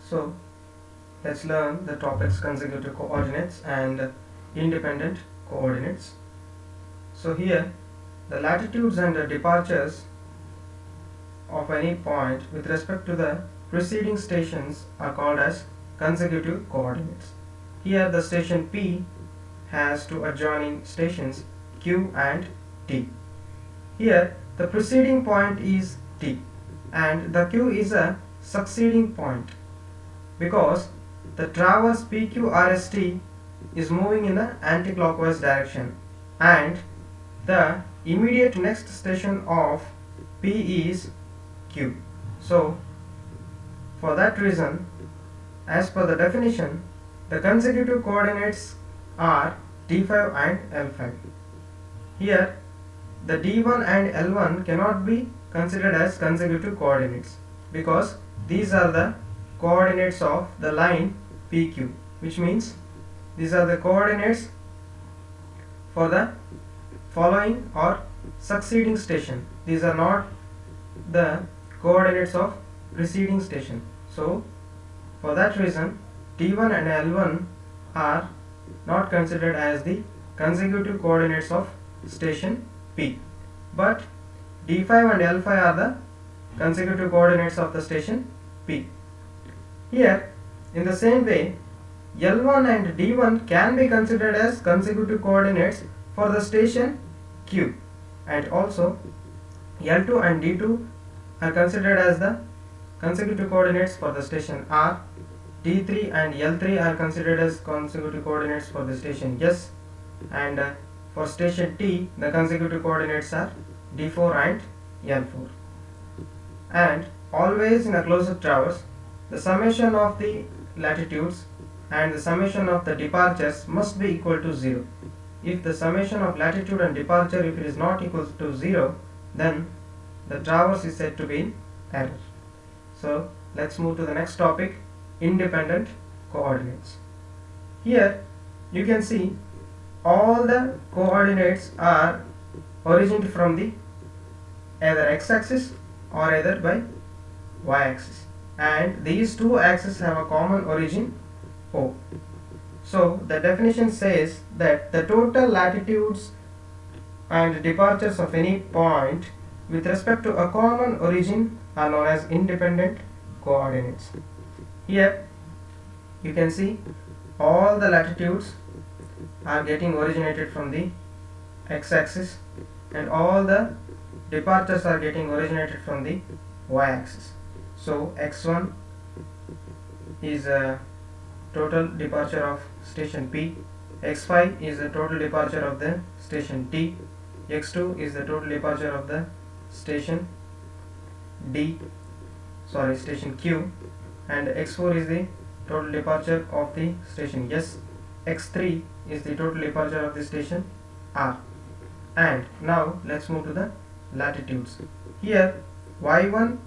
So let's learn the topics consecutive coordinates and independent coordinates. So here the latitudes and the departures of any point with respect to the preceding stations are called as consecutive coordinates. Here the station P has two adjoining stations Q and T. Here the preceding point is T and the Q is a succeeding point because the traverse PQRST is moving in the anti-clockwise direction and the immediate next station of P is Q. So for that reason, as per the definition, the consecutive coordinates are D5 and L5. Here the D1 and L1 cannot be considered as consecutive coordinates because these are the coordinates of the line PQ, which means these are the coordinates for the following or succeeding station. These are not the coordinates of preceding station. So for that reason T1 and L1 are not considered as the consecutive coordinates of station P, but D5 and L5 are the consecutive coordinates of the station P. Here in the same way L1 and D1 can be considered as consecutive coordinates for the station Q, and also L2 and D2 are considered as the consecutive coordinates for the station R. D3 and L3 are considered as consecutive coordinates for the station S, and for station T the consecutive coordinates are D4 and L4. And always in a closed traverse the summation of the latitudes and the summation of the departures must be equal to 0. If the summation of latitude and departure, if it is not equal to 0, then the traverse is said to be in error. So let's move to the next topic, independent coordinates. Here you can see all the coordinates are originated from the either x-axis or either by y-axis, and these two axes have a common origin O. So the definition says that the total latitudes and departures of any point with respect to a common origin are known as independent coordinates. Here you can see all the latitudes are getting originated from the x-axis and all the departures are getting originated from the y-axis. So x1 is a total departure of station P, x5 is the total departure of the station T, x2 is the total departure of the station station Q, and x4 is the total departure of the station S, x3 is the total departure of the station R. And now let's move to the latitudes. Here y1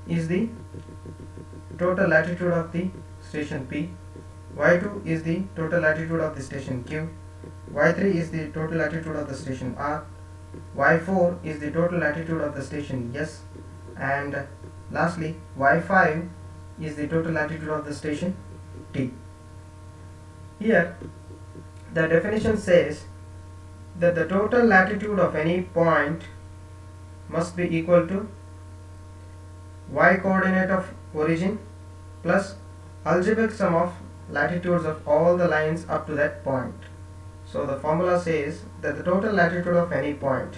is the total latitude of the station P, y2 is the total latitude of the station Q, y3 is the total latitude of the station R, y4 is the total latitude of the station S, and lastly y5 is the total latitude of the station T. Here the definition says that the total latitude of any point must be equal to y coordinate of origin plus algebraic sum of latitudes of all the lines up to that point. So the formula says that the total latitude of any point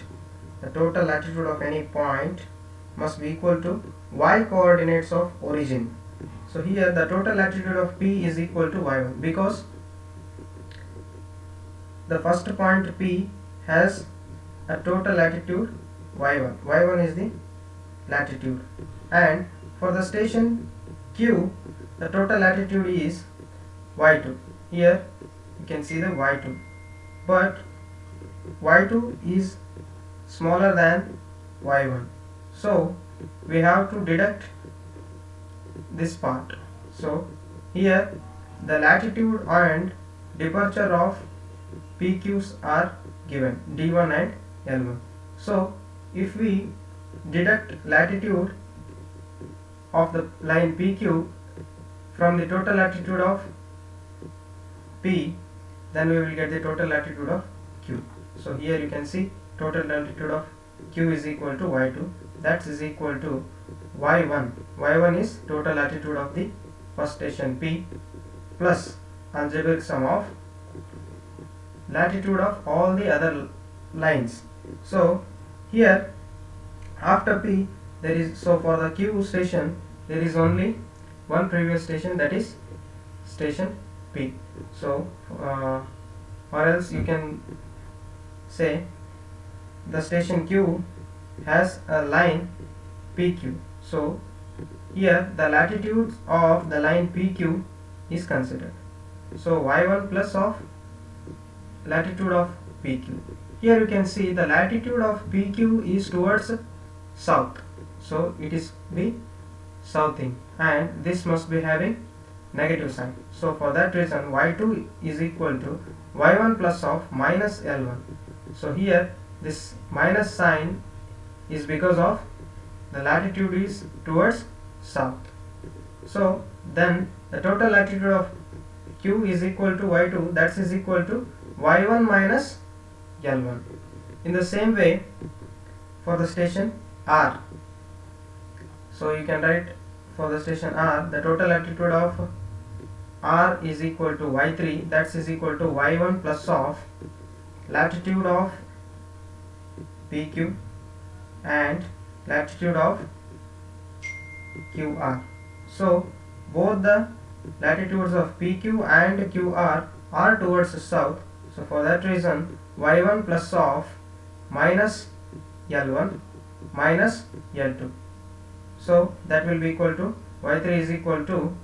must be equal to y coordinates of origin. So here the total latitude of P is equal to y1 because the first point P has a total latitude y1 is the latitude, and for the station Q the total latitude is y2. Here you can see the y2, but y2 is smaller than y1, so we have to deduct this part. So here the latitude and departure of PQs are given D1 and L1. So if we deduct latitude of the line PQ from the total latitude of P, then we will get the total latitude of Q. So here you can see total latitude of Q is equal to y2, that is equal to y1. y1 is total latitude of the first station P plus algebraic sum of latitude of all the other lines. So here after P there is, so for the Q station there is only one previous station, that is station P. So or else you can say the station Q has a line PQ. So here the latitude of the line PQ is considered. So y1 plus of latitude of PQ. Here you can see the latitude of PQ is towards south, so it is the southing, and this must be having negative sign. So for that reason y2 is equal to y1 plus of minus L1. So here this minus sign is because of the latitude is towards south. So then the total latitude of Q is equal to y2, that is equal to y1 minus L1. In the same way for the station R, so you can write for the station R, the total latitude of R is equal to y3, that is equal to y1 plus of latitude of PQ and latitude of QR. So both the latitudes of PQ and QR are towards the south. So for that reason y1 plus of minus L1 minus L2. So that will be equal to y3 is equal to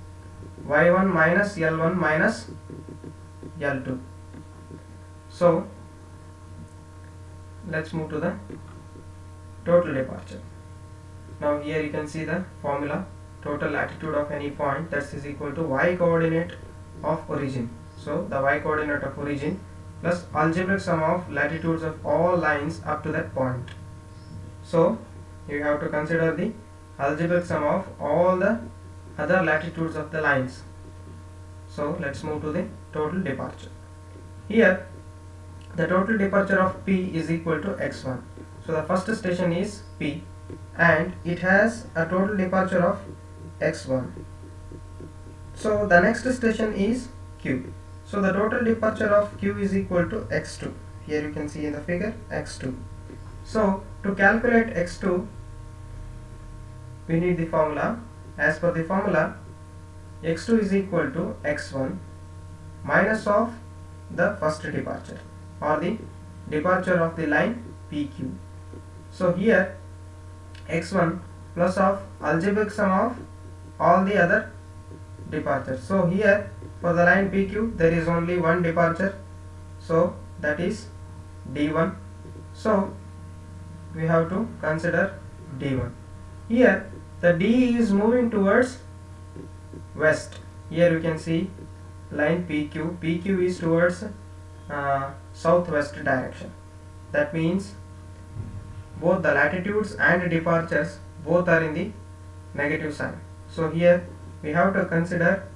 y1 minus L1 minus L2. So let's move to the total departure. Now here you can see the formula: total latitude of any point, that is equal to y coordinate of origin. So the y coordinate of origin plus algebraic sum of latitudes of all lines up to that point. So you have to consider the algebraic sum of all the other latitudes of the lines. So let's move to the total departure. Here the total departure of P is equal to x1. So the first station is P and it has a total departure of x1. So the next station is Q. So the total departure of Q is equal to x2. Here you can see in the figure x2. So to calculate x2 we need the formula. As per the formula, x2 is equal to x1 minus of the first departure or the departure of the line PQ. So here x1 plus of algebraic sum of all the other departures. So here for the line PQ there is only one departure, so that is D1. So we have to consider D1. Here the D is moving towards west. Here you can see line PQ. PQ is towards southwest direction. That means both the latitudes and departures both are in the negative sign. So here we have to consider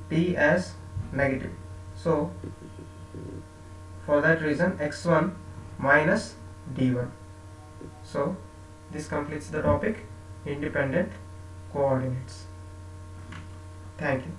D as negative. So for that reason x1 minus D1. So this completes the topic independent coordinates. Thank you.